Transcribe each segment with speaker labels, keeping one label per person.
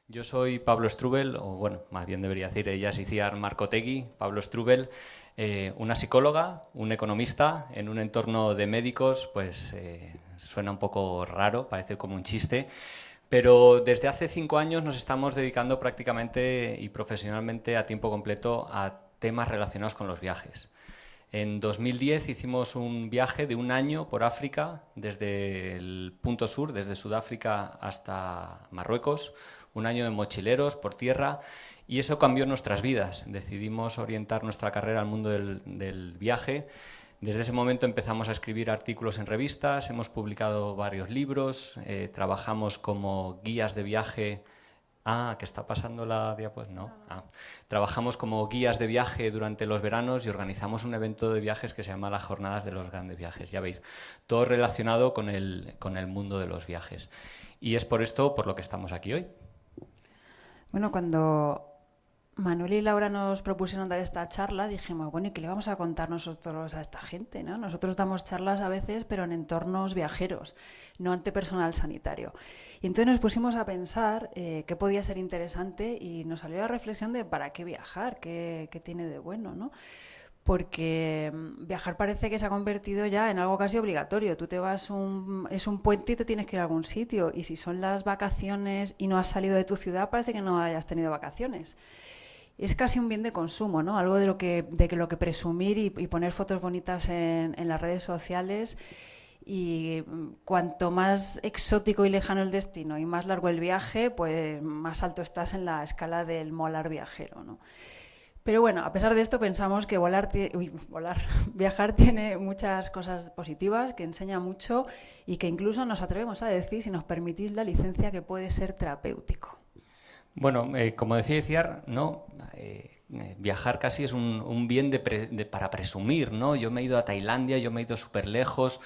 Speaker 1: Yo soy Pablo Strubel, o bueno, más bien debería decir ella es Iciar Marcotegui, Pablo Strubel, una psicóloga, un economista en un entorno de médicos, pues suena un poco raro, parece como un chiste, pero desde hace 5 años nos estamos dedicando prácticamente y profesionalmente a tiempo completo a temas relacionados con los viajes. En 2010 hicimos un viaje de un año por África, desde el punto sur, desde Sudáfrica hasta Marruecos, un año de mochileros por tierra, y eso cambió nuestras vidas. Decidimos orientar nuestra carrera al mundo del viaje. Desde ese momento empezamos a escribir artículos en revistas, hemos publicado varios libros, trabajamos como guías de viaje. Que está pasando la diapositiva. No. Trabajamos como guías de viaje durante los veranos y organizamos un evento de viajes que se llama las Jornadas de los Grandes Viajes. Ya veis, todo relacionado con el mundo de los viajes. Y es por esto por lo que estamos aquí hoy.
Speaker 2: Bueno, cuando Manuel y Laura nos propusieron dar esta charla, dijimos, bueno, ¿y qué le vamos a contar nosotros a esta gente, ¿no? Nosotros damos charlas a veces, pero en entornos viajeros, no ante personal sanitario. Y entonces nos pusimos a pensar qué podía ser interesante y nos salió la reflexión de para qué viajar, qué tiene de bueno, ¿no? Porque viajar parece que se ha convertido ya en algo casi obligatorio. Tú te vas, es un puente y te tienes que ir a algún sitio. Y si son las vacaciones y no has salido de tu ciudad, parece que no hayas tenido vacaciones. Es casi un bien de consumo, ¿no? Algo lo que presumir y poner fotos bonitas en las redes sociales. Y cuanto más exótico y lejano el destino y más largo el viaje, pues más alto estás en la escala del molar viajero, ¿no? Pero bueno, a pesar de esto pensamos que viajar tiene muchas cosas positivas, que enseña mucho y que incluso nos atrevemos a decir, si nos permitís la licencia, que puede ser terapéutico.
Speaker 1: Bueno, como decía Iciar, ¿no? Viajar casi es un bien para presumir, ¿no? Yo me he ido a Tailandia, yo me he ido súper lejos.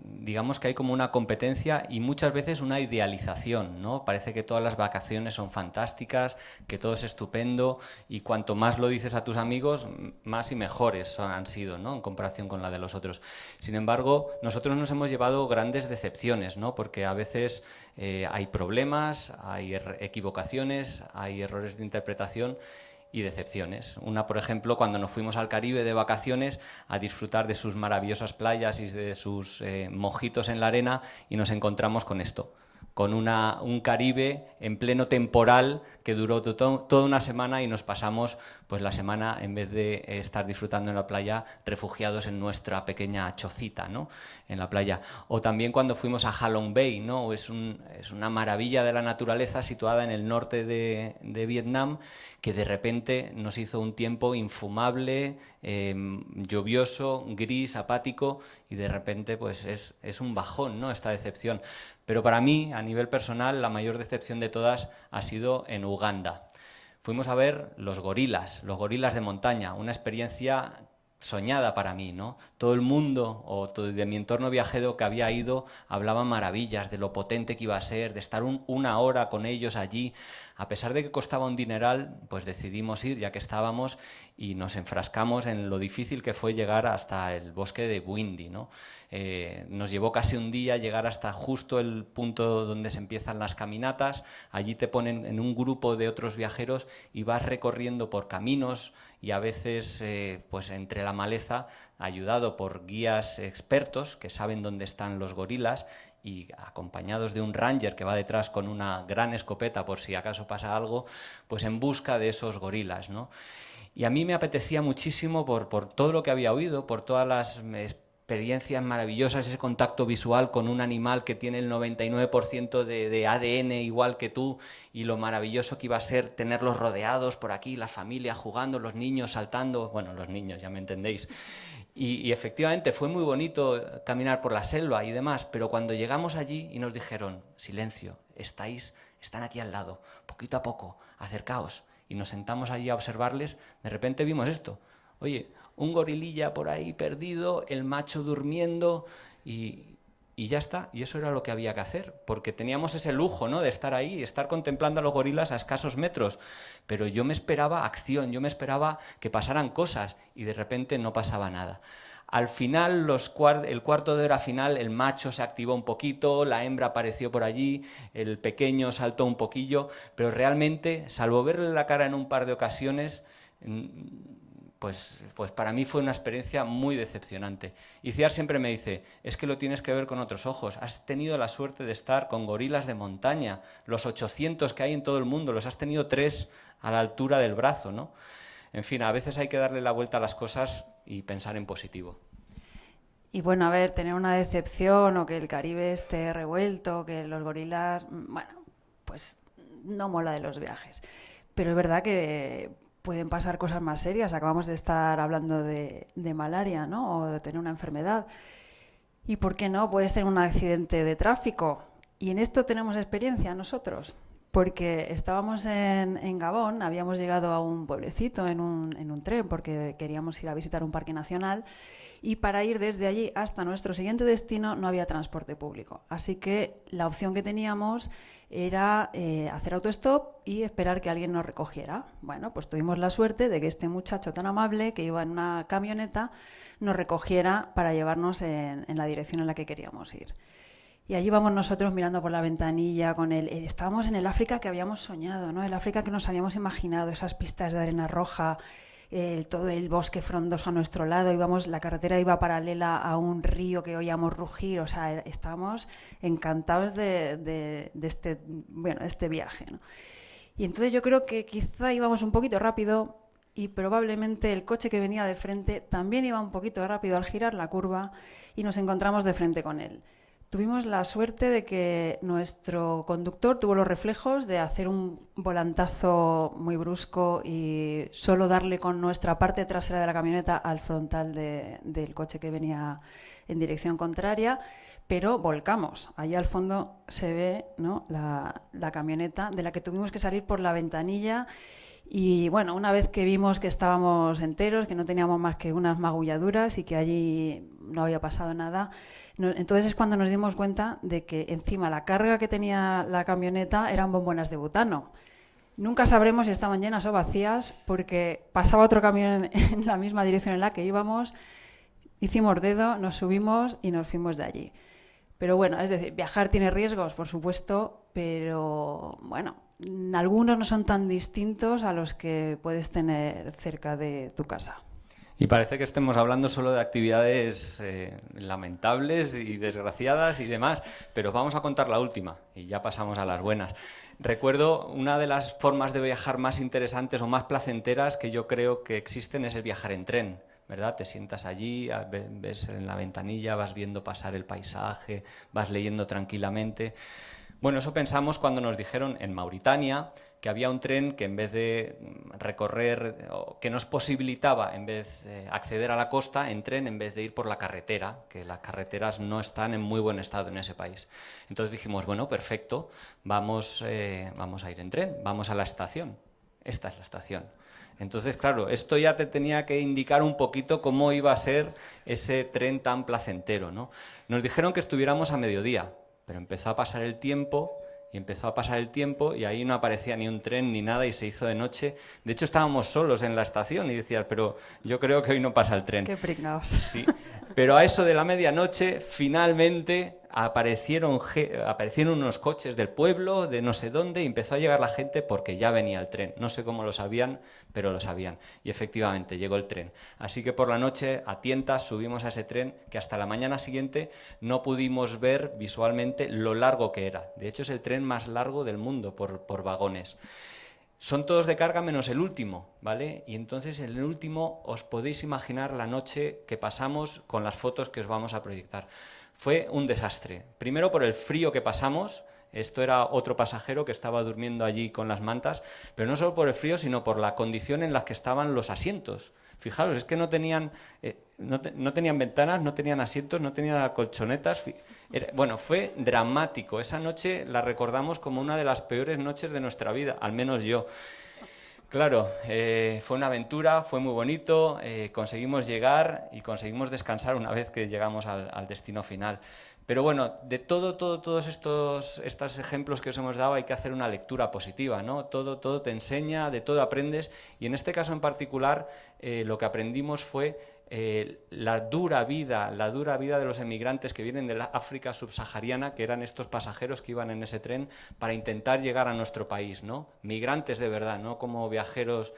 Speaker 1: Digamos que hay como una competencia y muchas veces una idealización, ¿no? Parece que todas las vacaciones son fantásticas, que todo es estupendo y cuanto más lo dices a tus amigos, más y mejores han sido, ¿no? En comparación con la de los otros. Sin embargo, nosotros nos hemos llevado grandes decepciones, ¿no? Porque a veces hay problemas, hay equivocaciones, hay errores de interpretación y decepciones. Una, por ejemplo, cuando nos fuimos al Caribe de vacaciones a disfrutar de sus maravillosas playas y de sus mojitos en la arena y nos encontramos con esto, con un Caribe en pleno temporal que duró toda una semana y nos pasamos pues la semana, en vez de estar disfrutando en la playa, refugiados en nuestra pequeña chocita, ¿no? En la playa. O también cuando fuimos a Halong Bay, ¿no? Es una maravilla de la naturaleza situada en el norte de Vietnam, que de repente nos hizo un tiempo infumable, lluvioso, gris, apático, y de repente pues es un bajón, ¿no? Esta decepción. Pero para mí, a nivel personal, la mayor decepción de todas ha sido en Uganda. Fuimos a ver los gorilas de montaña, una experiencia soñada para mí, ¿no? Todo el mundo de mi entorno viajero que había ido hablaba maravillas de lo potente que iba a ser, de estar una hora con ellos allí. A pesar de que costaba un dineral, pues decidimos ir ya que estábamos y nos enfrascamos en lo difícil que fue llegar hasta el bosque de Bwindi, ¿no? Nos llevó casi un día llegar hasta justo el punto donde se empiezan las caminatas. Allí te ponen en un grupo de otros viajeros y vas recorriendo por caminos y a veces pues entre la maleza, ayudado por guías expertos que saben dónde están los gorilas y acompañados de un ranger que va detrás con una gran escopeta por si acaso pasa algo, pues en busca de esos gorilas, ¿no? Y a mí me apetecía muchísimo por todo lo que había oído, por todas las experiencias maravillosas, ese contacto visual con un animal que tiene el 99% de ADN igual que tú y lo maravilloso que iba a ser tenerlos rodeados por aquí, la familia jugando, los niños saltando, bueno, los niños, ya me entendéis. Y efectivamente fue muy bonito caminar por la selva y demás, pero cuando llegamos allí y nos dijeron, silencio, están aquí al lado, poquito a poco, acercaos, y nos sentamos allí a observarles, de repente vimos esto. Oye, un gorililla por ahí perdido, el macho durmiendo y ya está. Y eso era lo que había que hacer, porque teníamos ese lujo, ¿no? De estar ahí, estar contemplando a los gorilas a escasos metros. Pero yo me esperaba acción, yo me esperaba que pasaran cosas y de repente no pasaba nada. Al final, el cuarto de hora final, el macho se activó un poquito, la hembra apareció por allí, el pequeño saltó un poquillo, pero realmente, salvo verle la cara en un par de ocasiones, pues para mí fue una experiencia muy decepcionante. Y Ciar siempre me dice, es que lo tienes que ver con otros ojos, has tenido la suerte de estar con gorilas de montaña, los 800 que hay en todo el mundo, los has tenido 3 a la altura del brazo, ¿no? En fin, a veces hay que darle la vuelta a las cosas y pensar en positivo.
Speaker 2: Y bueno, a ver, tener una decepción o que el Caribe esté revuelto, que los gorilas, bueno, pues no mola de los viajes. Pero es verdad que pueden pasar cosas más serias. Acabamos de estar hablando de malaria, ¿no? O de tener una enfermedad. ¿Y por qué no? Puedes tener un accidente de tráfico. Y en esto tenemos experiencia nosotros. Porque estábamos en Gabón, habíamos llegado a un pueblecito en un tren porque queríamos ir a visitar un parque nacional y para ir desde allí hasta nuestro siguiente destino no había transporte público. Así que la opción que teníamos era hacer autostop y esperar que alguien nos recogiera. Bueno, pues tuvimos la suerte de que este muchacho tan amable que iba en una camioneta nos recogiera para llevarnos en la dirección en la que queríamos ir. Y allí vamos nosotros mirando por la ventanilla con él. Estábamos en el África que habíamos soñado, ¿no? El África que nos habíamos imaginado, esas pistas de arena roja, todo el bosque frondoso a nuestro lado. La carretera iba paralela a un río que oíamos rugir. O sea, estábamos encantados de este viaje, ¿no? Y entonces yo creo que quizá íbamos un poquito rápido y probablemente el coche que venía de frente también iba un poquito rápido al girar la curva y nos encontramos de frente con él. Tuvimos la suerte de que nuestro conductor tuvo los reflejos de hacer un volantazo muy brusco y solo darle con nuestra parte trasera de la camioneta al frontal del coche que venía en dirección contraria, pero volcamos. Allí al fondo se ve, ¿no?, la camioneta de la que tuvimos que salir por la ventanilla. Y bueno, una vez que vimos que estábamos enteros, que no teníamos más que unas magulladuras y que allí no había pasado nada, entonces es cuando nos dimos cuenta de que encima la carga que tenía la camioneta eran bombonas de butano. Nunca sabremos si estaban llenas o vacías porque pasaba otro camión en la misma dirección en la que íbamos, hicimos dedo, nos subimos y nos fuimos de allí. Pero bueno, es decir, viajar tiene riesgos, por supuesto, pero bueno, algunos no son tan distintos a los que puedes tener cerca de tu casa.
Speaker 1: Y parece que estemos hablando solo de actividades lamentables y desgraciadas y demás, pero vamos a contar la última y ya pasamos a las buenas. Recuerdo una de las formas de viajar más interesantes o más placenteras que yo creo que existen es el viajar en tren, ¿verdad? Te sientas allí, ves en la ventanilla, vas viendo pasar el paisaje, vas leyendo tranquilamente. Bueno, eso pensamos cuando nos dijeron en Mauritania que había un tren que en vez de recorrer, que nos posibilitaba en vez de acceder a la costa en tren en vez de ir por la carretera, que las carreteras no están en muy buen estado en ese país. Entonces dijimos, bueno, perfecto, vamos a ir en tren, vamos a la estación. Esta es la estación. Entonces, claro, esto ya te tenía que indicar un poquito cómo iba a ser ese tren tan placentero, ¿no? Nos dijeron que estuviéramos a mediodía, pero empezó a pasar el tiempo y ahí no aparecía ni un tren ni nada y se hizo de noche. De hecho, estábamos solos en la estación y decías, pero yo creo que hoy no pasa el tren.
Speaker 2: Qué pringaos.
Speaker 1: Sí, pero a eso de la medianoche, finalmente aparecieron unos coches del pueblo, de no sé dónde, y empezó a llegar la gente porque ya venía el tren. No sé cómo lo sabían, pero lo sabían. Y efectivamente, llegó el tren. Así que por la noche, a tientas, subimos a ese tren que hasta la mañana siguiente no pudimos ver visualmente lo largo que era. De hecho, es el tren más largo del mundo por vagones. Son todos de carga menos el último, ¿vale? Y entonces en el último os podéis imaginar la noche que pasamos con las fotos que os vamos a proyectar. Fue un desastre. Primero por el frío que pasamos. Esto era otro pasajero que estaba durmiendo allí con las mantas, pero no solo por el frío, sino por la condición en la que estaban los asientos. Fijaros, es que no tenían ventanas, no tenían asientos, no tenían colchonetas. Bueno, fue dramático. Esa noche la recordamos como una de las peores noches de nuestra vida, al menos yo. Claro, fue una aventura, fue muy bonito, conseguimos llegar y conseguimos descansar una vez que llegamos al destino final. Pero bueno, de todos estos ejemplos que os hemos dado hay que hacer una lectura positiva, ¿no? Todo te enseña, de todo aprendes, y en este caso en particular lo que aprendimos fue la dura vida de los emigrantes que vienen de la África subsahariana, que eran estos pasajeros que iban en ese tren para intentar llegar a nuestro país, ¿no? Migrantes de verdad, no como viajeros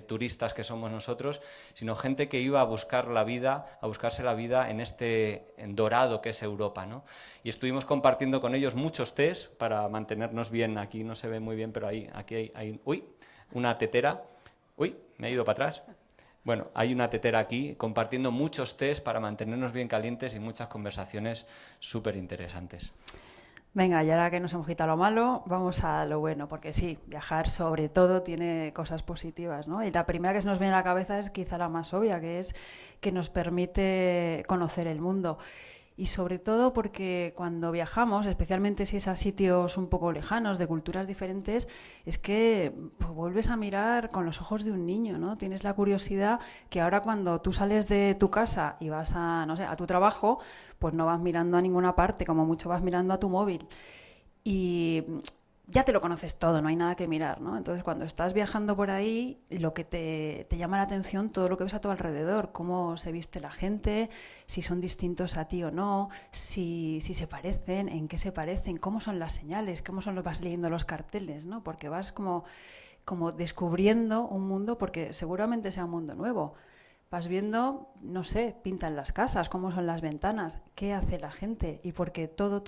Speaker 1: turistas que somos nosotros, sino gente que iba a buscar la vida, a buscarse la vida en este dorado que es Europa, ¿no? Y estuvimos compartiendo con ellos muchos tés para mantenernos bien. Aquí no se ve muy bien, pero aquí hay uy, una tetera. Uy, me he ido para atrás. Bueno, hay una tetera aquí compartiendo muchos tés para mantenernos bien calientes y muchas conversaciones súper interesantes.
Speaker 2: Venga, y ahora que nos hemos quitado lo malo, vamos a lo bueno, porque sí, viajar sobre todo tiene cosas positivas, ¿no? Y la primera que se nos viene a la cabeza es quizá la más obvia, que es que nos permite conocer el mundo. Y sobre todo porque cuando viajamos, especialmente si es a sitios un poco lejanos, de culturas diferentes, es que pues, vuelves a mirar con los ojos de un niño, ¿no? Tienes la curiosidad que ahora cuando tú sales de tu casa y vas a, no sé, a tu trabajo, pues no vas mirando a ninguna parte, como mucho vas mirando a tu móvil. Y ya te lo conoces todo, no hay nada que mirar, ¿no? Entonces, cuando estás viajando por ahí, lo que te llama la atención, todo lo que ves a tu alrededor, cómo se viste la gente, si son distintos a ti o no, si se parecen, en qué se parecen, cómo son las señales, cómo son vas leyendo los carteles, ¿no? Porque vas como descubriendo un mundo, porque seguramente sea un mundo nuevo. Vas viendo, no sé, pintan las casas, cómo son las ventanas, qué hace la gente, y porque todo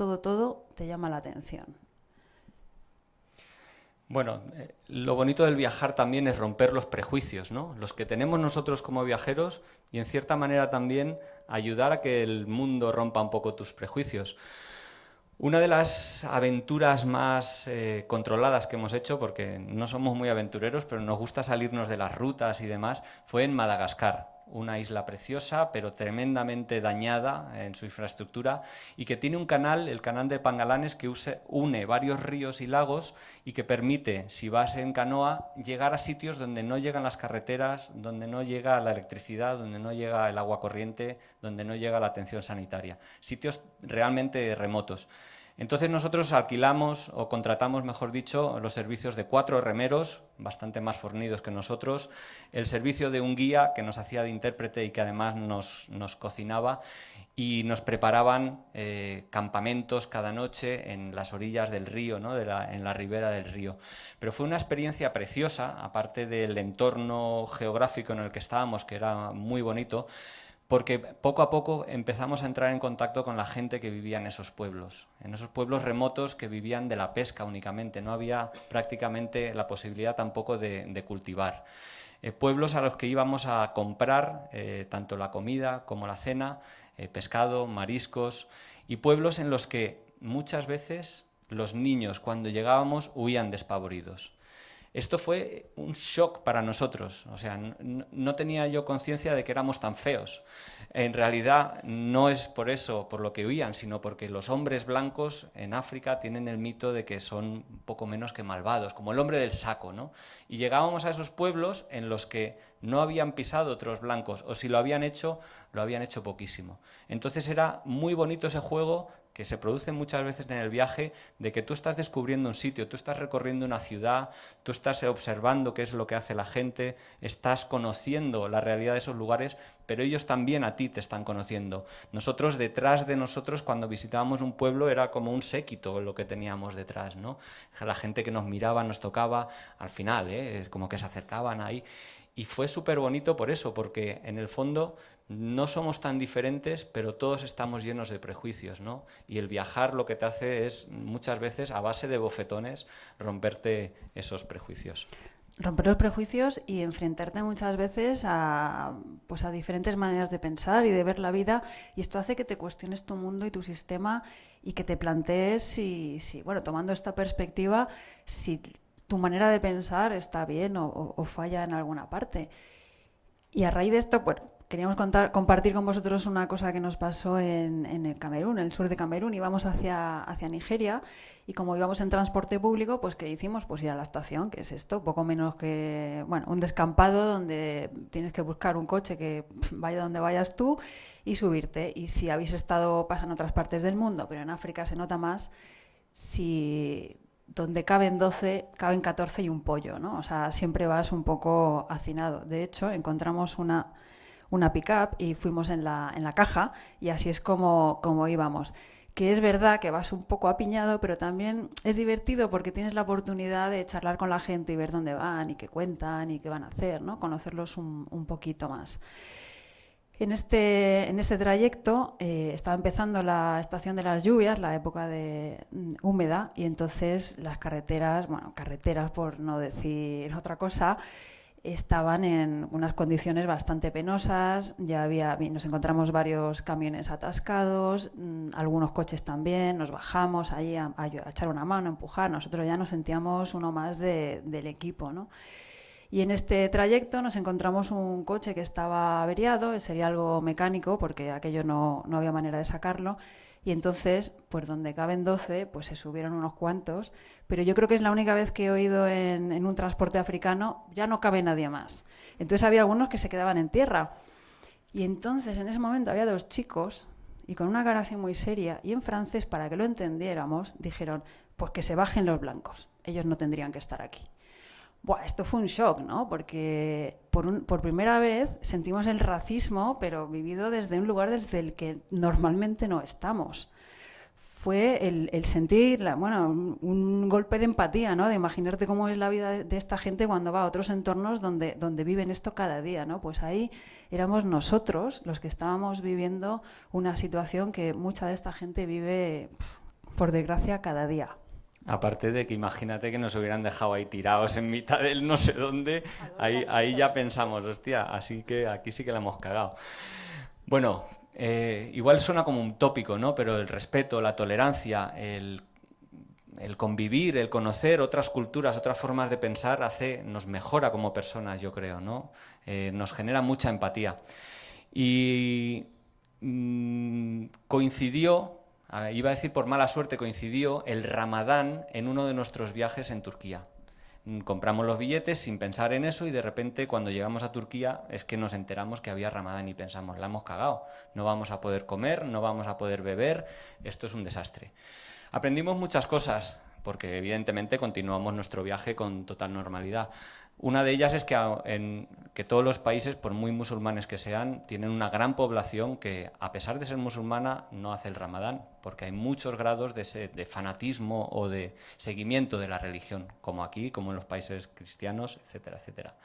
Speaker 2: te llama la atención.
Speaker 1: Bueno, lo bonito del viajar también es romper los prejuicios, ¿no? Los que tenemos nosotros como viajeros y en cierta manera también ayudar a que el mundo rompa un poco tus prejuicios. Una de las aventuras más controladas que hemos hecho, porque no somos muy aventureros, pero nos gusta salirnos de las rutas y demás, fue en Madagascar, una isla preciosa, pero tremendamente dañada en su infraestructura y que tiene un canal, el canal de Pangalanes, que une varios ríos y lagos y que permite, si vas en canoa, llegar a sitios donde no llegan las carreteras, donde no llega la electricidad, donde no llega el agua corriente, donde no llega la atención sanitaria. Sitios realmente remotos. Entonces nosotros alquilamos o contratamos, mejor dicho, los servicios de 4 remeros, bastante más fornidos que nosotros, el servicio de un guía que nos hacía de intérprete y que además nos cocinaba y nos preparaban campamentos cada noche en las orillas del río, ¿no? En la ribera del río. Pero fue una experiencia preciosa, aparte del entorno geográfico en el que estábamos, que era muy bonito, porque poco a poco empezamos a entrar en contacto con la gente que vivía en esos pueblos remotos que vivían de la pesca únicamente, no había prácticamente la posibilidad tampoco de cultivar. Pueblos a los que íbamos a comprar tanto la comida como la cena, pescado, mariscos, y pueblos en los que muchas veces los niños cuando llegábamos huían despavoridos. Esto fue un shock para nosotros, o sea, no tenía yo conciencia de que éramos tan feos. En realidad no es por eso por lo que huían, sino porque los hombres blancos en África tienen el mito de que son un poco menos que malvados, como el hombre del saco, ¿no? Y llegábamos a esos pueblos en los que no habían pisado otros blancos, o si lo habían hecho poquísimo. Entonces era muy bonito ese juego que se produce muchas veces en el viaje, de que tú estás descubriendo un sitio, tú estás recorriendo una ciudad, tú estás observando qué es lo que hace la gente, estás conociendo la realidad de esos lugares, pero ellos también a ti te están conociendo. Nosotros, detrás de nosotros, cuando visitábamos un pueblo, era como un séquito lo que teníamos detrás, ¿no? La gente que nos miraba, nos tocaba, al final, como que se acercaban ahí. Y fue súper bonito por eso, porque en el fondo no somos tan diferentes, pero todos estamos llenos de prejuicios, ¿no? Y el viajar lo que te hace es, muchas veces, a base de bofetones, romperte esos prejuicios.
Speaker 2: Romper los prejuicios y enfrentarte muchas veces a diferentes maneras de pensar y de ver la vida, y esto hace que te cuestiones tu mundo y tu sistema y que te plantees si tomando esta perspectiva, si tu manera de pensar está bien o falla en alguna parte. Y a raíz de esto, queríamos compartir con vosotros una cosa que nos pasó en el Camerún, en el sur de Camerún. Íbamos hacia Nigeria y como íbamos en transporte público, pues ¿qué hicimos? Pues ir a la estación, que es esto, poco menos que un descampado donde tienes que buscar un coche que vaya donde vayas tú y subirte. Y si habéis estado, pasa en otras partes del mundo, pero en África se nota más, si donde caben 12, caben 14 y un pollo, ¿no? O sea, siempre vas un poco hacinado. De hecho, encontramos una una pick-up y fuimos en la caja y así es como íbamos. Que es verdad que vas un poco apiñado, pero también es divertido porque tienes la oportunidad de charlar con la gente y ver dónde van y qué cuentan y qué van a hacer, ¿no? Conocerlos un poquito más. En este trayecto estaba empezando la estación de las lluvias, la época húmeda, y entonces las carreteras por no decir otra cosa, estaban en unas condiciones bastante penosas. Nos encontramos varios camiones atascados, algunos coches también, nos bajamos allí a echar una mano, a empujar, nosotros ya nos sentíamos uno más del equipo, ¿no? Y en este trayecto nos encontramos un coche que estaba averiado, sería algo mecánico porque aquello no había manera de sacarlo, y entonces, pues donde caben 12, pues se subieron unos cuantos, pero yo creo que es la única vez que he oído en un transporte africano, ya no cabe nadie más. Entonces había algunos que se quedaban en tierra. Y entonces en ese momento había 2 chicos, y con una cara así muy seria, y en francés, para que lo entendiéramos, dijeron, pues que se bajen los blancos, ellos no tendrían que estar aquí. Buah, esto fue un shock, ¿no? Porque por primera vez sentimos el racismo, pero vivido desde un lugar desde el que normalmente no estamos. Fue el sentir, un golpe de empatía, ¿no? De imaginarte cómo es la vida de esta gente cuando va a otros entornos donde viven esto cada día, ¿no? Pues ahí éramos nosotros los que estábamos viviendo una situación que mucha de esta gente vive, por desgracia, cada día.
Speaker 1: Aparte de que imagínate que nos hubieran dejado ahí tirados en mitad del no sé dónde, ahí ya pensamos, hostia, así que aquí sí que la hemos cagado. Bueno, igual suena como un tópico, ¿no? Pero el respeto, la tolerancia, el convivir, el conocer otras culturas, otras formas de pensar, nos mejora como personas, yo creo, ¿no? Nos genera mucha empatía. Y coincidió... Iba a decir por mala suerte, coincidió el Ramadán en uno de nuestros viajes en Turquía. Compramos los billetes sin pensar en eso y de repente cuando llegamos a Turquía es que nos enteramos que había Ramadán y pensamos, la hemos cagado, no vamos a poder comer, no vamos a poder beber, esto es un desastre. Aprendimos muchas cosas porque evidentemente continuamos nuestro viaje con total normalidad. Una de ellas es que todos los países, por muy musulmanes que sean, tienen una gran población que, a pesar de ser musulmana, no hace el Ramadán, porque hay muchos grados de fanatismo o de seguimiento de la religión, como aquí, como en los países cristianos, etcétera, etcétera.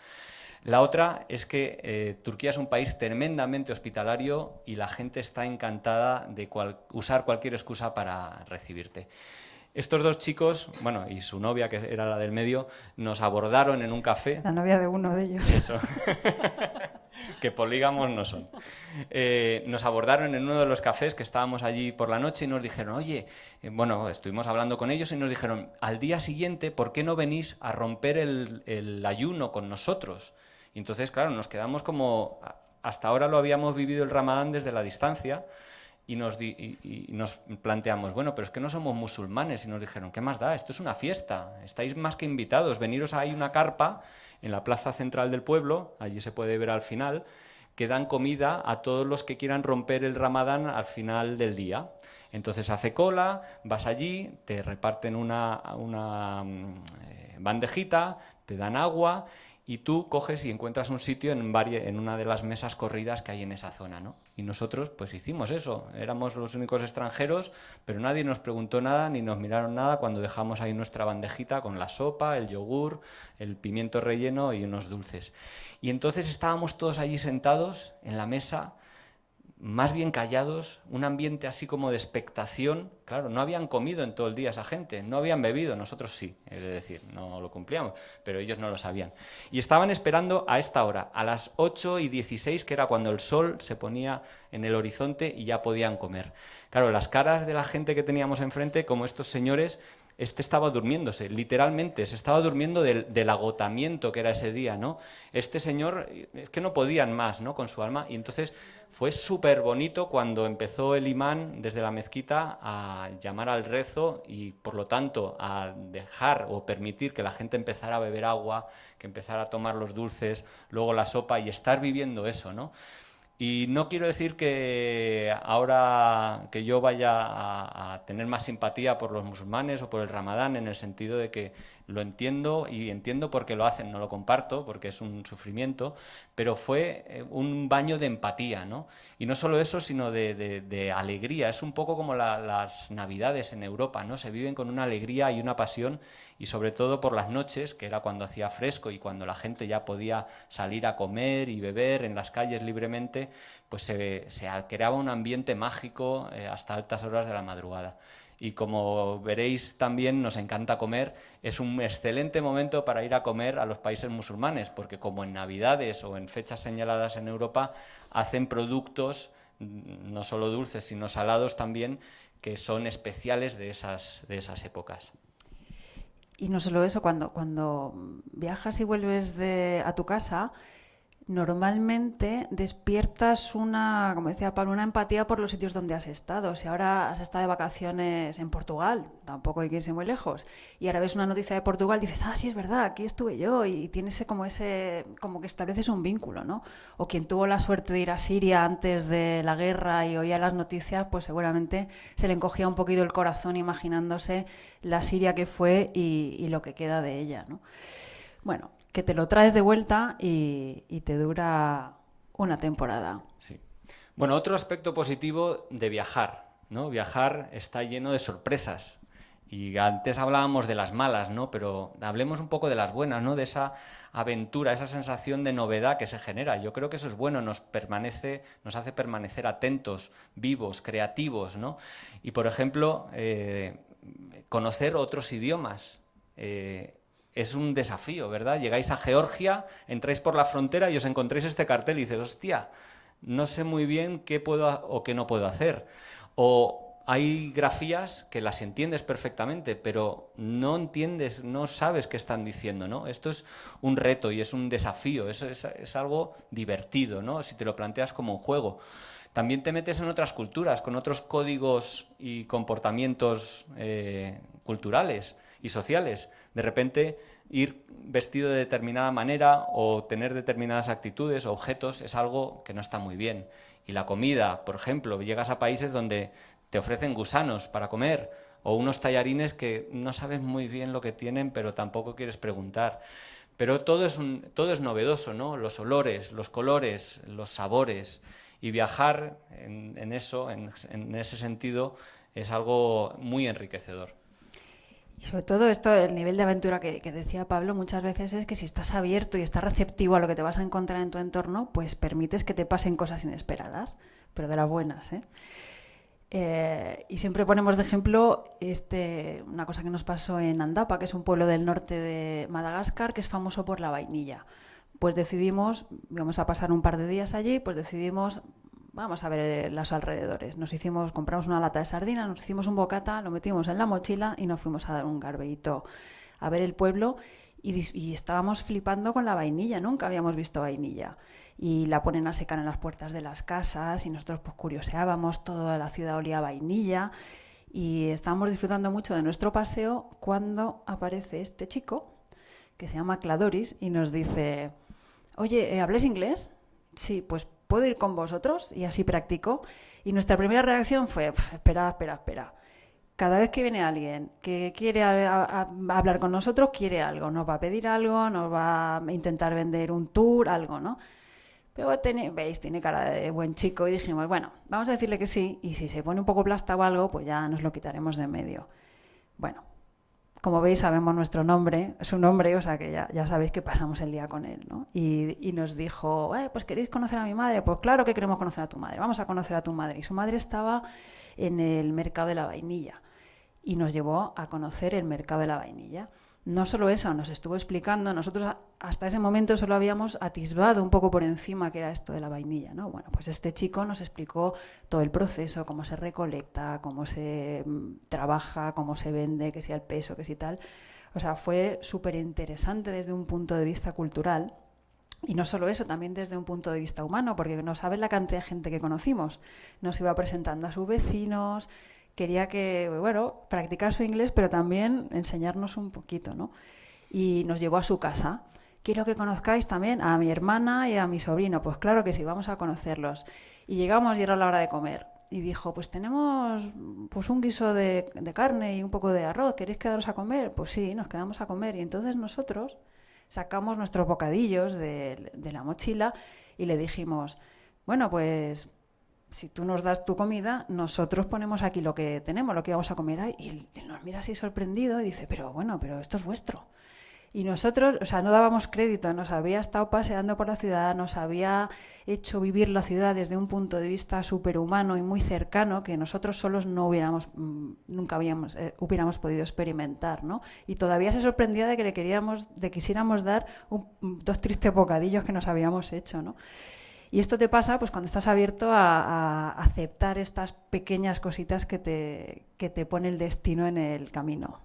Speaker 1: La otra es que Turquía es un país tremendamente hospitalario y la gente está encantada de usar cualquier excusa para recibirte. Estos 2 chicos, bueno, y su novia, que era la del medio, nos abordaron en un café.
Speaker 2: La novia de uno de ellos.
Speaker 1: Eso. Que polígamos no son. Nos abordaron en uno de los cafés que estábamos allí por la noche y nos dijeron, oye, estuvimos hablando con ellos y nos dijeron, al día siguiente, ¿por qué no venís a romper el ayuno con nosotros? Y entonces, claro, nos quedamos como... Hasta ahora lo habíamos vivido el Ramadán desde la distancia. Y nos planteamos, bueno, pero es que no somos musulmanes. Y nos dijeron, ¿qué más da? Esto es una fiesta, estáis más que invitados, veniros, hay una carpa en la plaza central del pueblo, allí se puede ver al final, que dan comida a todos los que quieran romper el Ramadán al final del día. Entonces hace cola, vas allí, te reparten una bandejita, te dan agua y tú coges y encuentras un sitio en una de las mesas corridas que hay en esa zona, ¿no? Y nosotros pues hicimos eso, éramos los únicos extranjeros, pero nadie nos preguntó nada ni nos miraron nada cuando dejamos ahí nuestra bandejita con la sopa, el yogur, el pimiento relleno y unos dulces. Y entonces estábamos todos allí sentados en la mesa, más bien callados, un ambiente así como de expectación. Claro, no habían comido en todo el día esa gente, no habían bebido, nosotros sí, es decir, no lo cumplíamos, pero ellos no lo sabían. Y estaban esperando a esta hora, a las 8:16, que era cuando el sol se ponía en el horizonte y ya podían comer. Claro, las caras de la gente que teníamos enfrente, como estos señores, estaba durmiéndose, literalmente, se estaba durmiendo del agotamiento que era ese día, ¿no? Este señor, es que no podían más, ¿no?, con su alma, y entonces fue súper bonito cuando empezó el imán desde la mezquita a llamar al rezo y, por lo tanto, a dejar o permitir que la gente empezara a beber agua, que empezara a tomar los dulces, luego la sopa y estar viviendo eso, ¿no? Y no quiero decir que ahora que yo vaya a tener más simpatía por los musulmanes o por el Ramadán, en el sentido de que lo entiendo y entiendo por qué lo hacen, no lo comparto porque es un sufrimiento, pero fue un baño de empatía, ¿no? Y no solo eso, sino de alegría. Es un poco como las Navidades en Europa, ¿no? Se viven con una alegría y una pasión, y sobre todo por las noches, que era cuando hacía fresco y cuando la gente ya podía salir a comer y beber en las calles libremente, pues se creaba un ambiente mágico hasta altas horas de la madrugada. Y como veréis también nos encanta comer, es un excelente momento para ir a comer a los países musulmanes, porque como en Navidades o en fechas señaladas en Europa, hacen productos no solo dulces sino salados también, que son especiales de esas épocas.
Speaker 2: Y no solo eso, cuando viajas y vuelves a tu casa, normalmente despiertas una, como decía Pablo, una empatía por los sitios donde has estado. Si ahora has estado de vacaciones en Portugal, tampoco hay que irse muy lejos, y ahora ves una noticia de Portugal, dices, ah, sí, es verdad, aquí estuve yo, y tienes como que estableces un vínculo, ¿no? O quien tuvo la suerte de ir a Siria antes de la guerra y oía las noticias, pues seguramente se le encogía un poquito el corazón imaginándose la Siria que fue y lo que queda de ella, ¿no? Bueno, que te lo traes de vuelta y te dura una temporada.
Speaker 1: Sí. Bueno, otro aspecto positivo de viajar, ¿no? Viajar está lleno de sorpresas. Y antes hablábamos de las malas, ¿no? Pero hablemos un poco de las buenas, ¿no? De esa aventura, esa sensación de novedad que se genera. Yo creo que eso es bueno, nos hace permanecer atentos, vivos, creativos, ¿no? Y por ejemplo, conocer otros idiomas. Es un desafío, ¿verdad? Llegáis a Georgia, entráis por la frontera y os encontráis este cartel y dices, hostia, no sé muy bien qué puedo o qué no puedo hacer. O hay grafías que las entiendes perfectamente, pero no entiendes, no sabes qué están diciendo, ¿no? Esto es un reto y es un desafío, es algo divertido, ¿no? Si te lo planteas como un juego. También te metes en otras culturas, con otros códigos y comportamientos culturales y sociales. De repente ir vestido de determinada manera o tener determinadas actitudes o objetos es algo que no está muy bien. Y la comida, por ejemplo, llegas a países donde te ofrecen gusanos para comer o unos tallarines que no sabes muy bien lo que tienen, pero tampoco quieres preguntar. Pero todo es novedoso, ¿no? Los olores, los colores, los sabores. Y viajar en ese sentido, es algo muy enriquecedor.
Speaker 2: Y sobre todo esto, el nivel de aventura que decía Pablo, muchas veces es que si estás abierto y estás receptivo a lo que te vas a encontrar en tu entorno, pues permites que te pasen cosas inesperadas, pero de las buenas, ¿eh? Y siempre ponemos de ejemplo una cosa que nos pasó en Andapa, que es un pueblo del norte de Madagascar, que es famoso por la vainilla. Pues decidimos, íbamos a pasar un par de días allí, pues decidimos, vamos a ver los alrededores. Compramos una lata de sardinas, nos hicimos un bocata, lo metimos en la mochila y nos fuimos a dar un garbeíto a ver el pueblo y estábamos flipando con la vainilla, nunca habíamos visto vainilla. Y la ponen a secar en las puertas de las casas y nosotros pues curioseábamos, toda la ciudad olía a vainilla y estábamos disfrutando mucho de nuestro paseo cuando aparece este chico que se llama Cladoris y nos dice, oye, ¿habláis inglés? Sí, pues ¿puedo ir con vosotros? Y así practico. Y nuestra primera reacción fue, espera. Cada vez que viene alguien que quiere hablar con nosotros, quiere algo. Nos va a pedir algo, nos va a intentar vender un tour, algo, ¿no? Pero veis, tiene cara de buen chico y dijimos, bueno, vamos a decirle que sí y si se pone un poco plasta o algo, pues ya nos lo quitaremos de en medio. Bueno, como veis sabemos su nombre, o sea que ya sabéis que pasamos el día con él, ¿no? Y nos dijo, pues ¿queréis conocer a mi madre? Pues claro que queremos conocer a tu madre, vamos a conocer a tu madre. Y su madre estaba en el mercado de la vainilla y nos llevó a conocer el mercado de la vainilla. No solo eso, nos estuvo explicando, nosotros hasta ese momento solo habíamos atisbado un poco por encima qué era esto de la vainilla, ¿no? Bueno, pues este chico nos explicó todo el proceso, cómo se recolecta, cómo se trabaja, cómo se vende, que si el peso, que si tal. O sea, fue súper interesante desde un punto de vista cultural. Y no solo eso, también desde un punto de vista humano, porque no sabes la cantidad de gente que conocimos. Nos iba presentando a sus vecinos, quería practicar su inglés, pero también enseñarnos un poquito, ¿no? Y nos llevó a su casa, quiero que conozcáis también a mi hermana y a mi sobrino. Pues claro que sí, vamos a conocerlos. Y llegamos y era la hora de comer. Y dijo, pues tenemos pues un guiso de carne y un poco de arroz, ¿queréis quedaros a comer? Pues sí, nos quedamos a comer. Y entonces nosotros sacamos nuestros bocadillos de la mochila y le dijimos, bueno, pues si tú nos das tu comida, nosotros ponemos aquí lo que tenemos, lo que vamos a comer ahí. Y él nos mira así sorprendido y dice, pero bueno, pero esto es vuestro. Y nosotros, o sea, no dábamos crédito, nos había estado paseando por la ciudad, nos había hecho vivir la ciudad desde un punto de vista superhumano y muy cercano que nosotros solos no hubiéramos, nunca hubiéramos podido experimentar, ¿no? Y todavía se sorprendía de que quisiéramos dar dos tristes bocadillos que nos habíamos hecho, ¿no? Y esto te pasa pues cuando estás abierto a aceptar estas pequeñas cositas que te pone el destino en el camino.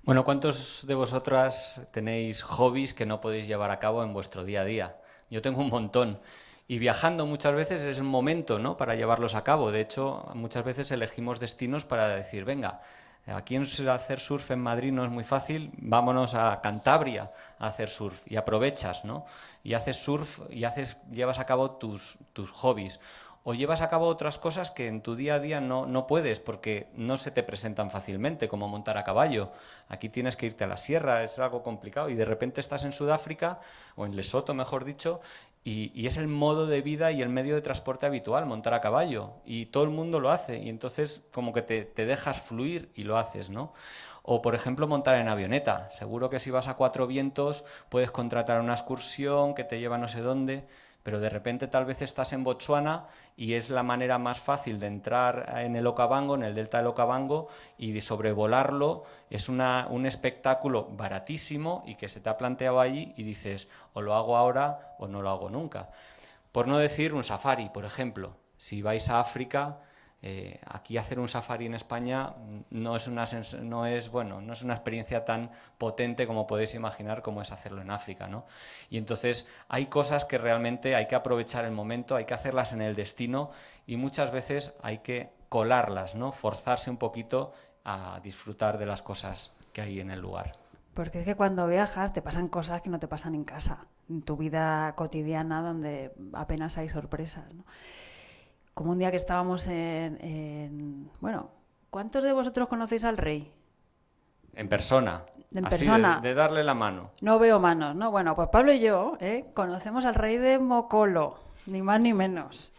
Speaker 1: Bueno, ¿cuántos de vosotras tenéis hobbies que no podéis llevar a cabo en vuestro día a día? Yo tengo un montón. Y viajando muchas veces es el momento, ¿no?, para llevarlos a cabo. De hecho, muchas veces elegimos destinos para decir, venga, aquí hacer surf en Madrid no es muy fácil, vámonos a Cantabria a hacer surf. Y aprovechas, ¿no? Y haces surf y llevas a cabo tus hobbies. O llevas a cabo otras cosas que en tu día a día no puedes porque no se te presentan fácilmente, como montar a caballo. Aquí tienes que irte a la sierra, es algo complicado, y de repente estás en Sudáfrica, o en Lesoto mejor dicho, y es el modo de vida y el medio de transporte habitual, montar a caballo, y todo el mundo lo hace, y entonces como que te dejas fluir y lo haces, ¿no? O, por ejemplo, montar en avioneta. Seguro que si vas a Cuatro Vientos puedes contratar una excursión que te lleva no sé dónde, pero de repente tal vez estás en Botsuana y es la manera más fácil de entrar en el Okavango, en el delta del Okavango, y de sobrevolarlo. Es un espectáculo baratísimo y que se te ha planteado allí y dices, o lo hago ahora o no lo hago nunca. Por no decir un safari, por ejemplo. Si vais a África, aquí hacer un safari en España no es una experiencia tan potente como podéis imaginar como es hacerlo en África, ¿no? Y entonces hay cosas que realmente hay que aprovechar el momento, hay que hacerlas en el destino y muchas veces hay que colarlas, ¿no? Forzarse un poquito a disfrutar de las cosas que hay en el lugar.
Speaker 2: Porque es que cuando viajas te pasan cosas que no te pasan en casa, en tu vida cotidiana donde apenas hay sorpresas, ¿no? Como un día que estábamos bueno, ¿cuántos de vosotros conocéis al rey?
Speaker 1: En persona.
Speaker 2: En
Speaker 1: así
Speaker 2: persona.
Speaker 1: De darle la mano.
Speaker 2: No veo manos, ¿no? Bueno, pues Pablo y yo conocemos al rey de Mokolo, ni más ni menos.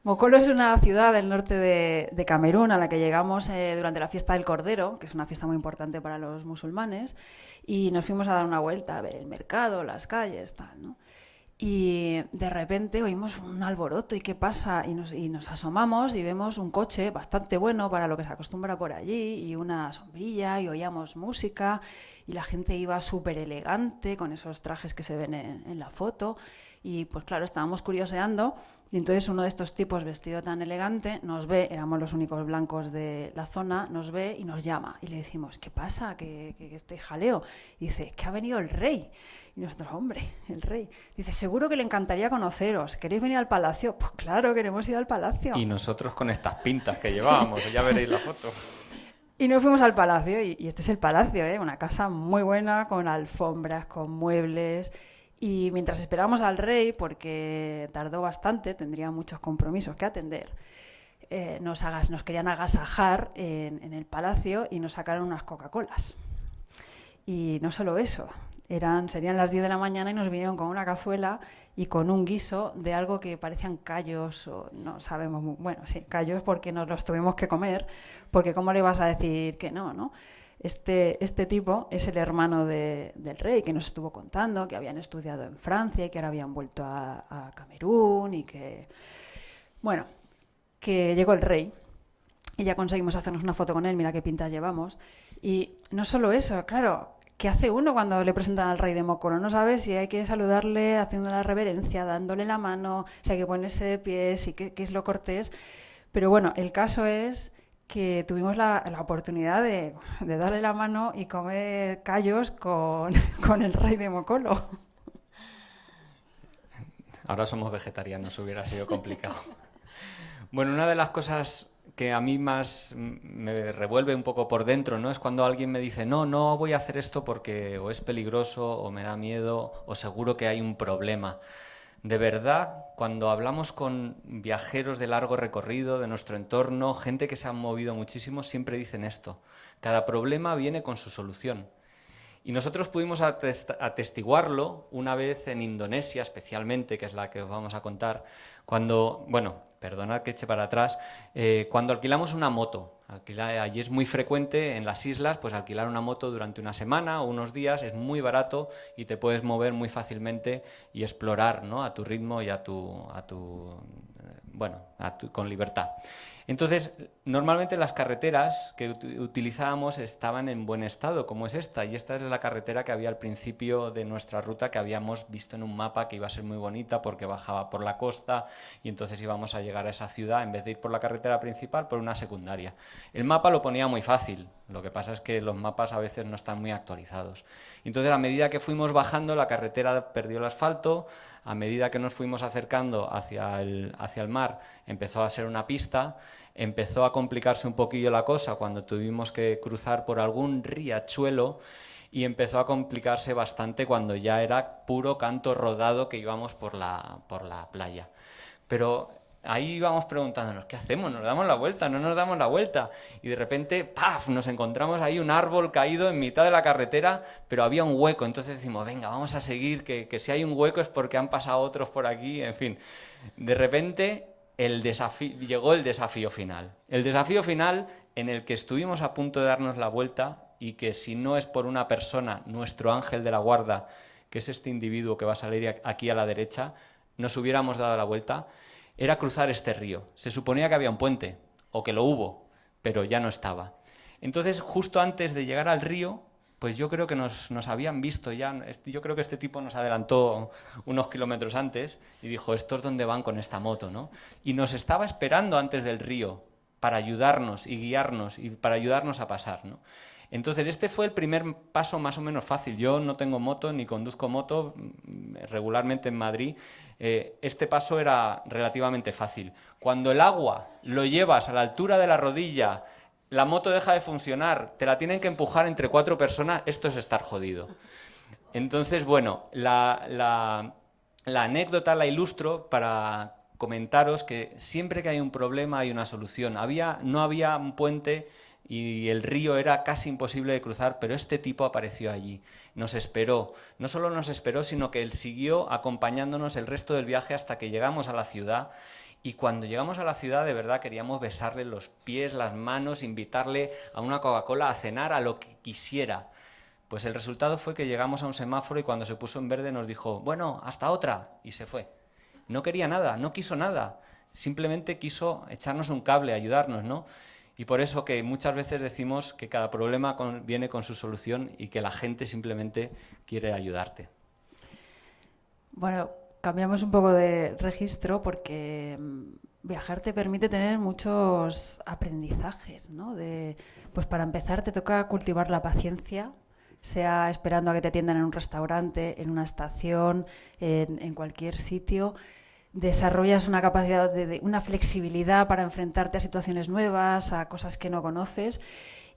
Speaker 2: Mokolo es una ciudad del norte de Camerún a la que llegamos durante la fiesta del Cordero, que es una fiesta muy importante para los musulmanes, y nos fuimos a dar una vuelta a ver el mercado, las calles, tal, ¿no? Y de repente oímos un alboroto, ¿y qué pasa? Y nos asomamos y vemos un coche bastante bueno para lo que se acostumbra por allí, y una sombrilla, y oíamos música, y la gente iba súper elegante con esos trajes que se ven en la foto. Y pues claro, estábamos curioseando, y entonces uno de estos tipos vestido tan elegante nos ve, éramos los únicos blancos de la zona, nos ve y nos llama. Y le decimos, ¿qué pasa? ¿Qué este jaleo? Y dice, que ha venido el rey. Y nosotros, hombre, el rey. Dice, seguro que le encantaría conoceros. ¿Queréis venir al palacio? Pues claro, queremos ir al palacio.
Speaker 1: Y nosotros con estas pintas que llevábamos, sí. Ya veréis la foto.
Speaker 2: Y nos fuimos al palacio, y este es el palacio, una casa muy buena, con alfombras, con muebles. Y mientras esperábamos al rey, porque tardó bastante, tendría muchos compromisos que atender, nos querían agasajar en el palacio y nos sacaron unas Coca-Colas. Y no solo eso, serían las 10 de la mañana y nos vinieron con una cazuela y con un guiso de algo que parecían callos, o no sabemos, bueno, sí, callos, porque nos los tuvimos que comer, porque ¿cómo le vas a decir que no, no? Este tipo es el hermano del rey, que nos estuvo contando que habían estudiado en Francia y que ahora habían vuelto a Camerún, y que, bueno, que llegó el rey y ya conseguimos hacernos una foto con él, mira qué pintas llevamos. Y no solo eso, claro, ¿qué hace uno cuando le presentan al rey de Mokolo? No sabe si hay que saludarle haciendo la reverencia, dándole la mano, si hay que ponerse de pie, si qué es lo cortés. Pero bueno, el caso es que tuvimos la oportunidad de darle la mano y comer callos con el rey de Mokolo.
Speaker 1: Ahora somos vegetarianos, hubiera sido complicado. Bueno, una de las cosas que a mí más me revuelve un poco por dentro, ¿no? Es cuando alguien me dice, no, no voy a hacer esto porque o es peligroso o me da miedo o seguro que hay un problema. De verdad, cuando hablamos con viajeros de largo recorrido, de nuestro entorno, gente que se ha movido muchísimo, siempre dicen esto. Cada problema viene con su solución. Y nosotros pudimos atestiguarlo una vez en Indonesia, especialmente, que es la que os vamos a contar, cuando, bueno, perdonad que eche para atrás, cuando alquilamos una moto. Allí es muy frecuente en las islas, pues alquilar una moto durante una semana o unos días es muy barato y te puedes mover muy fácilmente y explorar, ¿no? A tu ritmo y con libertad. Entonces, normalmente las carreteras que utilizábamos estaban en buen estado, como es esta, y esta es la carretera que había al principio de nuestra ruta, que habíamos visto en un mapa que iba a ser muy bonita porque bajaba por la costa y entonces íbamos a llegar a esa ciudad, en vez de ir por la carretera principal, por una secundaria. El mapa lo ponía muy fácil, lo que pasa es que los mapas a veces no están muy actualizados. Entonces, a medida que fuimos bajando, la carretera perdió el asfalto. A medida que nos fuimos acercando hacia el mar, empezó a ser una pista, empezó a complicarse un poquillo la cosa cuando tuvimos que cruzar por algún riachuelo y empezó a complicarse bastante cuando ya era puro canto rodado que íbamos por la playa. Pero ahí íbamos preguntándonos, ¿qué hacemos? ¿Nos damos la vuelta? ¿No nos damos la vuelta? Y de repente, ¡paf!, nos encontramos ahí un árbol caído en mitad de la carretera, pero había un hueco. Entonces decimos, venga, vamos a seguir, que si hay un hueco es porque han pasado otros por aquí, en fin. De repente llegó el desafío final. El desafío final en el que estuvimos a punto de darnos la vuelta y que si no es por una persona, nuestro ángel de la guarda, que es este individuo que va a salir aquí a la derecha, nos hubiéramos dado la vuelta, era cruzar este río. Se suponía que había un puente, o que lo hubo, pero ya no estaba. Entonces, justo antes de llegar al río, pues yo creo que nos habían visto ya. Yo creo que este tipo nos adelantó unos kilómetros antes y dijo, ¿estos dónde van con esta moto, no? Y nos estaba esperando antes del río para ayudarnos y guiarnos y para ayudarnos a pasar, ¿no? Entonces, este fue el primer paso más o menos fácil. Yo no tengo moto ni conduzco moto regularmente en Madrid. Este paso era relativamente fácil. Cuando el agua lo llevas a la altura de la rodilla, la moto deja de funcionar, te la tienen que empujar entre 4 personas, esto es estar jodido. Entonces, bueno, la anécdota la ilustro para comentaros que siempre que hay un problema hay una solución. No había un puente y el río era casi imposible de cruzar, pero este tipo apareció allí, nos esperó. No solo nos esperó, sino que él siguió acompañándonos el resto del viaje hasta que llegamos a la ciudad. Y cuando llegamos a la ciudad, de verdad queríamos besarle los pies, las manos, invitarle a una Coca-Cola, a cenar, a lo que quisiera. Pues el resultado fue que llegamos a un semáforo y cuando se puso en verde nos dijo, bueno, hasta otra, y se fue. No quería nada, no quiso nada, simplemente quiso echarnos un cable, ayudarnos, ¿no? Y por eso que muchas veces decimos que cada problema viene con su solución y que la gente simplemente quiere ayudarte.
Speaker 2: Bueno, cambiamos un poco de registro porque viajar te permite tener muchos aprendizajes, ¿no? Pues para empezar te toca cultivar la paciencia, sea esperando a que te atiendan en un restaurante, en una estación, en cualquier sitio. Desarrollas una capacidad una flexibilidad para enfrentarte a situaciones nuevas, a cosas que no conoces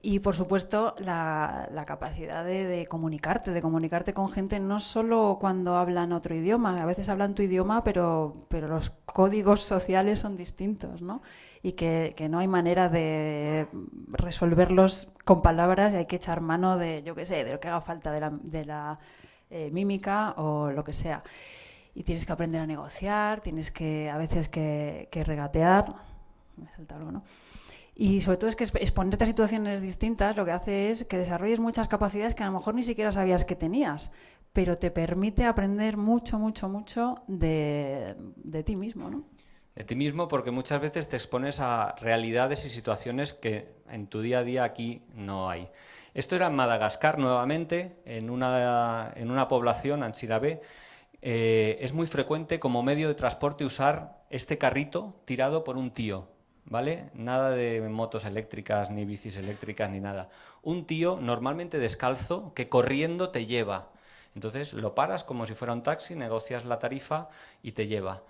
Speaker 2: y, por supuesto, la capacidad de comunicarte con gente no solo cuando hablan otro idioma, a veces hablan tu idioma, pero los códigos sociales son distintos, ¿no? Y que no hay manera de resolverlos con palabras y hay que echar mano de, yo qué sé, de lo que haga falta, de la mímica o lo que sea. Y tienes que aprender a negociar, tienes que a veces que regatear, me he saltado algo, ¿no? Y sobre todo es que exponerte a situaciones distintas lo que hace es que desarrolles muchas capacidades que a lo mejor ni siquiera sabías que tenías, pero te permite aprender mucho, mucho, mucho de ti mismo, ¿no?
Speaker 1: De ti mismo, porque muchas veces te expones a realidades y situaciones que en tu día a día aquí no hay. Esto era en Madagascar, nuevamente, en una población, Antsirabe. Es muy frecuente como medio de transporte usar este carrito tirado por un tío, ¿vale? Nada de motos eléctricas, ni bicis eléctricas, ni nada. Un tío normalmente descalzo que corriendo te lleva. Entonces lo paras como si fuera un taxi, negocias la tarifa y te lleva.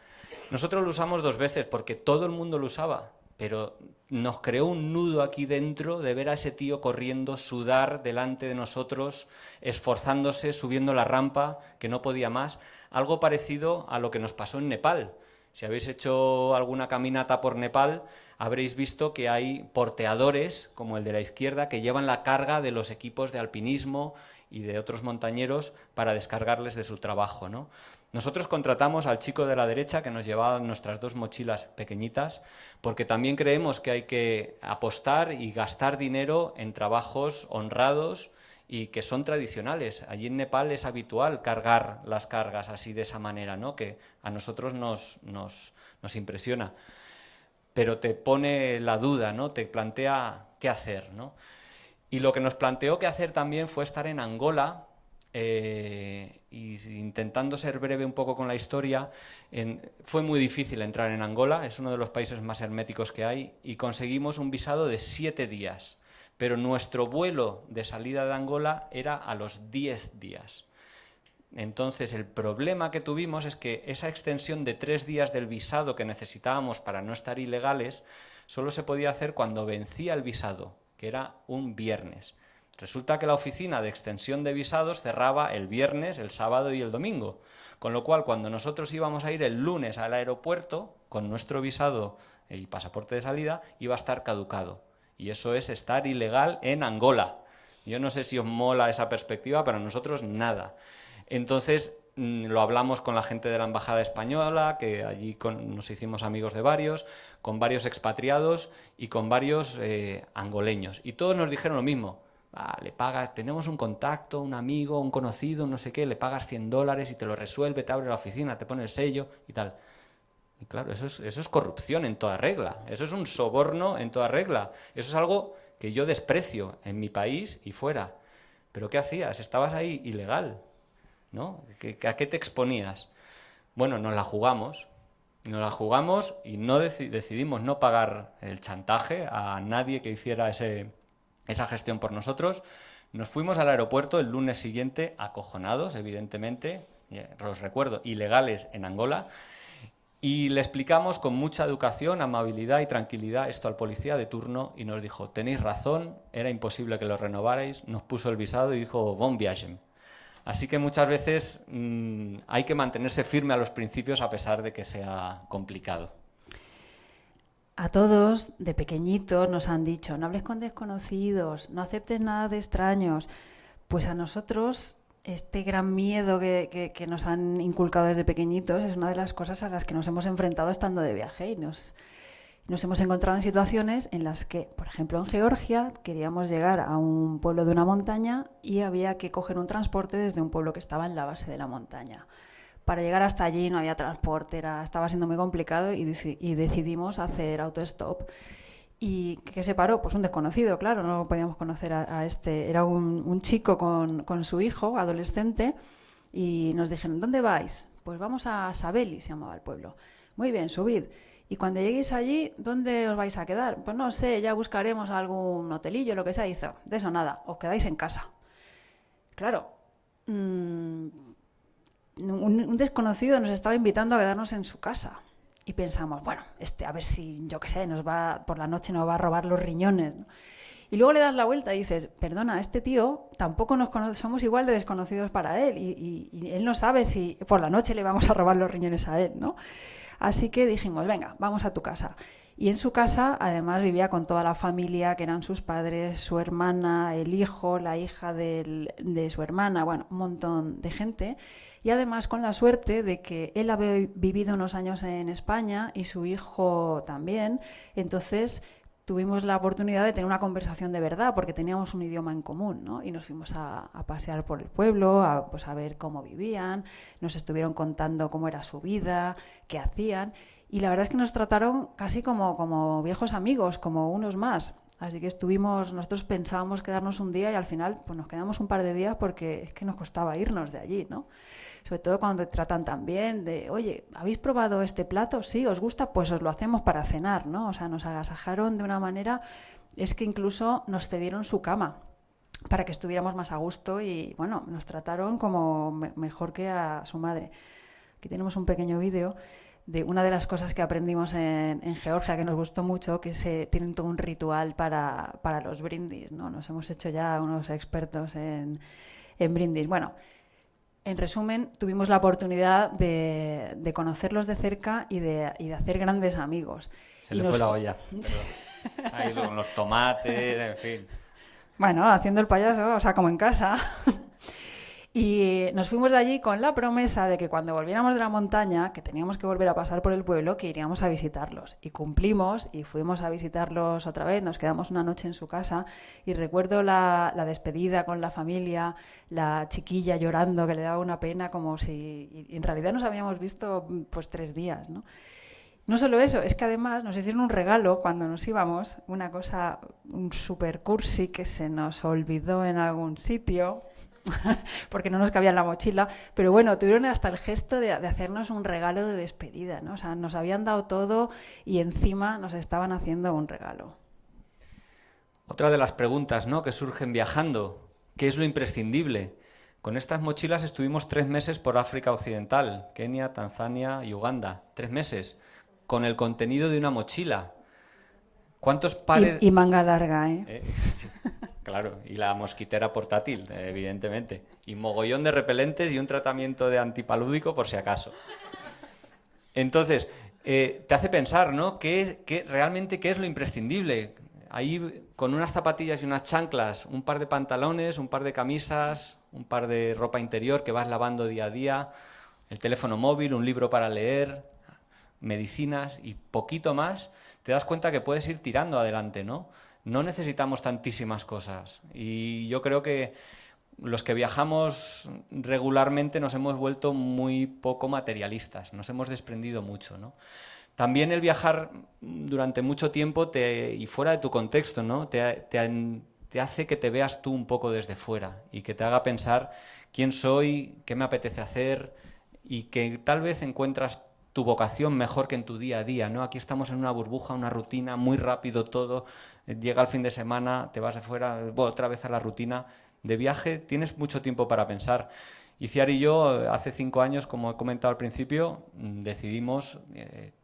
Speaker 1: Nosotros lo usamos 2 veces porque todo el mundo lo usaba. pero nos creó un nudo aquí dentro de ver a ese tío corriendo, sudar delante de nosotros, esforzándose, subiendo la rampa, que no podía más. Algo parecido a lo que nos pasó en Nepal. Si habéis hecho alguna caminata por Nepal, habréis visto que hay porteadores, como el de la izquierda, que llevan la carga de los equipos de alpinismo y de otros montañeros para descargarles de su trabajo, ¿no? Nosotros contratamos al chico de la derecha que nos llevaba nuestras 2 mochilas pequeñitas, porque también creemos que hay que apostar y gastar dinero en trabajos honrados y que son tradicionales. Allí en Nepal es habitual cargar las cargas así de esa manera, ¿no? Que a nosotros nos impresiona. Pero te pone la duda, ¿no? Te plantea qué hacer, ¿no? Y lo que nos planteó que hacer también fue estar en Angola, y intentando ser breve un poco con la historia, fue muy difícil entrar en Angola, es uno de los países más herméticos que hay, y conseguimos un visado de 7 días, pero nuestro vuelo de salida de Angola era a los 10 días. Entonces el problema que tuvimos es que esa extensión de 3 días del visado que necesitábamos para no estar ilegales solo se podía hacer cuando vencía el visado, que era un viernes. Resulta que la oficina de extensión de visados cerraba el viernes, el sábado y el domingo, con lo cual cuando nosotros íbamos a ir el lunes al aeropuerto con nuestro visado y pasaporte de salida, iba a estar caducado. Y eso es estar ilegal en Angola. Yo no sé si os mola esa perspectiva, pero a nosotros nada. Entonces lo hablamos con la gente de la embajada española, que allí nos hicimos amigos de varios, con varios expatriados y con varios angoleños. Y todos nos dijeron lo mismo. Le pagas, tenemos un contacto, un amigo, un conocido, no sé qué, le pagas $100 y te lo resuelve, te abre la oficina, te pone el sello y tal. Y claro, eso es corrupción en toda regla, eso es un soborno en toda regla, eso es algo que yo desprecio en mi país y fuera. Pero ¿qué hacías? Estabas ahí ilegal, ¿no? ¿A qué te exponías? Bueno, nos la jugamos y no decidimos no pagar el chantaje a nadie que hiciera esa gestión por nosotros. Nos fuimos al aeropuerto el lunes siguiente, acojonados, evidentemente, os recuerdo, ilegales en Angola, y le explicamos con mucha educación, amabilidad y tranquilidad esto al policía de turno y nos dijo, tenéis razón, era imposible que lo renovarais, nos puso el visado y dijo, bon viaje. Así que muchas veces hay que mantenerse firme a los principios a pesar de que sea complicado.
Speaker 2: A todos, de pequeñitos, nos han dicho, no hables con desconocidos, no aceptes nada de extraños. Pues a nosotros, este gran miedo que nos han inculcado desde pequeñitos es una de las cosas a las que nos hemos enfrentado estando de viaje y nos hemos encontrado en situaciones en las que, por ejemplo, en Georgia, queríamos llegar a un pueblo de una montaña y había que coger un transporte desde un pueblo que estaba en la base de la montaña. Para llegar hasta allí no había transporte, estaba siendo muy complicado y decidimos hacer autostop. ¿Y qué se paró? Pues un desconocido, claro, no podíamos conocer a este. Era un chico con su hijo, adolescente, y nos dijeron, ¿dónde vais? Pues vamos a Sabeli, se llamaba el pueblo. Muy bien, subid. Y cuando lleguéis allí, ¿dónde os vais a quedar? Pues no sé, ya buscaremos algún hotelillo, lo que sea. Dice, de eso nada, os quedáis en casa. Claro, un desconocido nos estaba invitando a quedarnos en su casa y pensamos, bueno, a ver si, yo qué sé, por la noche nos va a robar los riñones, ¿no? Y luego le das la vuelta y dices, perdona, este tío tampoco somos igual de desconocidos para él y él no sabe si por la noche le vamos a robar los riñones a él, ¿no? Así que dijimos, venga, vamos a tu casa. Y en su casa, además, vivía con toda la familia, que eran sus padres, su hermana, el hijo, la hija de su hermana, bueno, un montón de gente. Y además con la suerte de que él había vivido unos años en España y su hijo también. Entonces tuvimos la oportunidad de tener una conversación de verdad, porque teníamos un idioma en común, ¿no? Y nos fuimos a pasear por el pueblo, a ver cómo vivían, nos estuvieron contando cómo era su vida, qué hacían. Y la verdad es que nos trataron casi como viejos amigos, como unos más. Así que nosotros pensábamos quedarnos un día y al final pues nos quedamos un par de días porque es que nos costaba irnos de allí, ¿no? Sobre todo cuando te tratan tan bien de, oye, ¿habéis probado este plato? Sí, ¿os gusta? Pues os lo hacemos para cenar, ¿no? O sea, nos agasajaron de una manera, es que incluso nos cedieron su cama para que estuviéramos más a gusto y, bueno, nos trataron como mejor que a su madre. Aquí tenemos un pequeño vídeo de una de las cosas que aprendimos en Georgia, que nos gustó mucho, que tienen todo un ritual para los brindis, ¿no? Nos hemos hecho ya unos expertos en brindis. Bueno, en resumen, tuvimos la oportunidad de conocerlos de cerca y de hacer grandes amigos.
Speaker 1: Se le fue la olla. Ahí con los tomates, en fin.
Speaker 2: Bueno, haciendo el payaso, o sea, como en casa. Y nos fuimos de allí con la promesa de que cuando volviéramos de la montaña, que teníamos que volver a pasar por el pueblo, que iríamos a visitarlos. Y cumplimos y fuimos a visitarlos otra vez, nos quedamos una noche en su casa y recuerdo la despedida con la familia, la chiquilla llorando que le daba una pena como si... Y en realidad nos habíamos visto pues 3 días, ¿no? No solo eso, es que además nos hicieron un regalo cuando nos íbamos, una cosa, un super cursi que se nos olvidó en algún sitio... porque no nos cabía en la mochila, pero bueno, tuvieron hasta el gesto de hacernos un regalo de despedida, ¿no? O sea, nos habían dado todo y encima nos estaban haciendo un regalo.
Speaker 1: Otra de las preguntas, ¿no?, que surgen viajando, ¿qué es lo imprescindible? Con estas mochilas estuvimos 3 meses por África Occidental, Kenia, Tanzania y Uganda. 3 meses, con el contenido de una mochila. ¿Cuántos pares...?
Speaker 2: Y manga larga, ¿eh?
Speaker 1: Sí. Claro, y la mosquitera portátil, evidentemente. Y mogollón de repelentes y un tratamiento de antipalúdico por si acaso. Entonces, te hace pensar, ¿no?, realmente qué es lo imprescindible. Ahí, con unas zapatillas y unas chanclas, un par de pantalones, un par de camisas, un par de ropa interior que vas lavando día a día, el teléfono móvil, un libro para leer, medicinas y poquito más, te das cuenta que puedes ir tirando adelante, ¿no? No necesitamos tantísimas cosas y yo creo que los que viajamos regularmente nos hemos vuelto muy poco materialistas, nos hemos desprendido mucho, ¿no? También el viajar durante mucho tiempo y fuera de tu contexto, ¿no?, te hace que te veas tú un poco desde fuera y que te haga pensar quién soy, qué me apetece hacer y que tal vez encuentras tu vocación mejor que en tu día a día, ¿no? Aquí estamos en una burbuja, una rutina, muy rápido todo, llega el fin de semana, te vas de fuera, otra vez a la rutina. De viaje tienes mucho tiempo para pensar. Y Ciar y yo, hace 5 años, como he comentado al principio, decidimos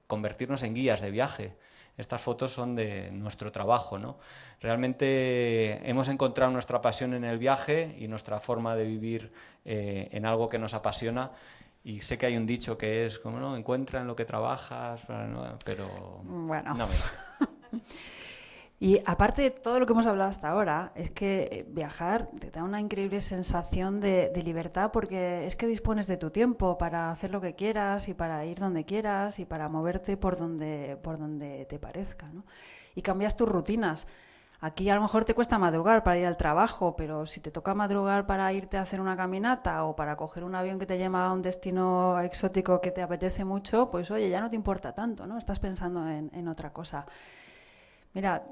Speaker 1: convertirnos en guías de viaje. Estas fotos son de nuestro trabajo, ¿no? Realmente hemos encontrado nuestra pasión en el viaje y nuestra forma de vivir en algo que nos apasiona. Y sé que hay un dicho que es como, ¿no?, encuentra en lo que trabajas, pero
Speaker 2: bueno.
Speaker 1: No me...
Speaker 2: Y aparte de todo lo que hemos hablado hasta ahora, es que viajar te da una increíble sensación de libertad porque es que dispones de tu tiempo para hacer lo que quieras y para ir donde quieras y para moverte por donde te parezca, ¿no? Y cambias tus rutinas. Aquí a lo mejor te cuesta madrugar para ir al trabajo, pero si te toca madrugar para irte a hacer una caminata o para coger un avión que te lleva a un destino exótico que te apetece mucho, pues oye, ya no te importa tanto, ¿no? Estás pensando en otra cosa. Mira,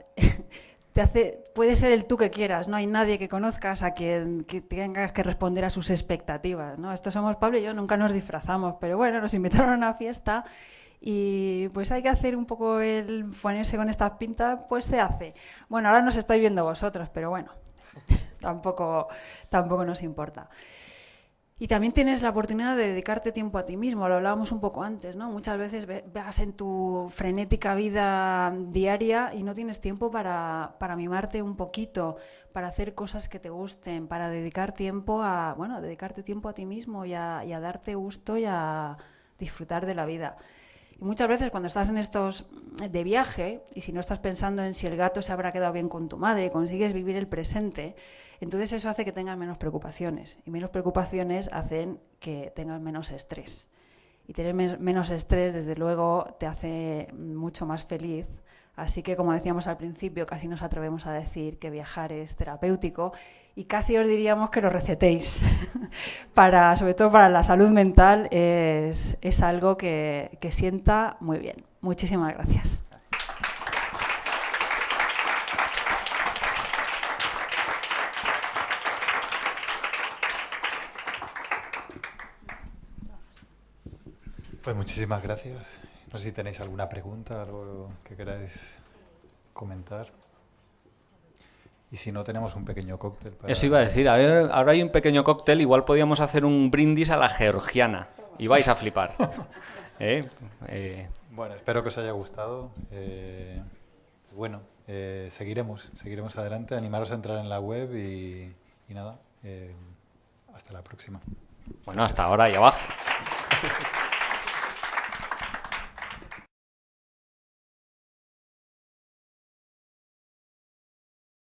Speaker 2: puede ser el tú que quieras, no hay nadie que conozcas a quien que tengas que responder a sus expectativas, ¿no? Estos somos Pablo y yo, nunca nos disfrazamos, pero bueno, nos invitaron a una fiesta y pues hay que hacer un poco el ponerse con estas pintas, pues se hace. Bueno, ahora nos estáis viendo vosotros, pero bueno, tampoco nos importa. Y también tienes la oportunidad de dedicarte tiempo a ti mismo, lo hablábamos un poco antes, ¿no? Muchas veces vas en tu frenética vida diaria y no tienes tiempo para mimarte un poquito, para hacer cosas que te gusten, para dedicarte tiempo a ti mismo y a darte gusto y a disfrutar de la vida. Y muchas veces cuando estás en estos de viaje, y si no estás pensando en si el gato se habrá quedado bien con tu madre, consigues vivir el presente, entonces eso hace que tengas menos preocupaciones. Y menos preocupaciones hacen que tengas menos estrés. Y tener menos estrés, desde luego, te hace mucho más feliz. Así que, como decíamos al principio, casi nos atrevemos a decir que viajar es terapéutico y casi os diríamos que lo recetéis. Sobre todo para la salud mental, es algo que sienta muy bien. Muchísimas gracias.
Speaker 3: Pues muchísimas gracias. No sé si tenéis alguna pregunta, algo que queráis comentar. Y si no, tenemos un pequeño cóctel.
Speaker 1: Eso iba a decir. A ver, ahora hay un pequeño cóctel. Igual podíamos hacer un brindis a la georgiana. Y vais a flipar.
Speaker 3: Bueno, espero que os haya gustado. Bueno, seguiremos adelante. Animaros a entrar en la web y nada, hasta la próxima.
Speaker 1: Bueno, hasta ahora y abajo.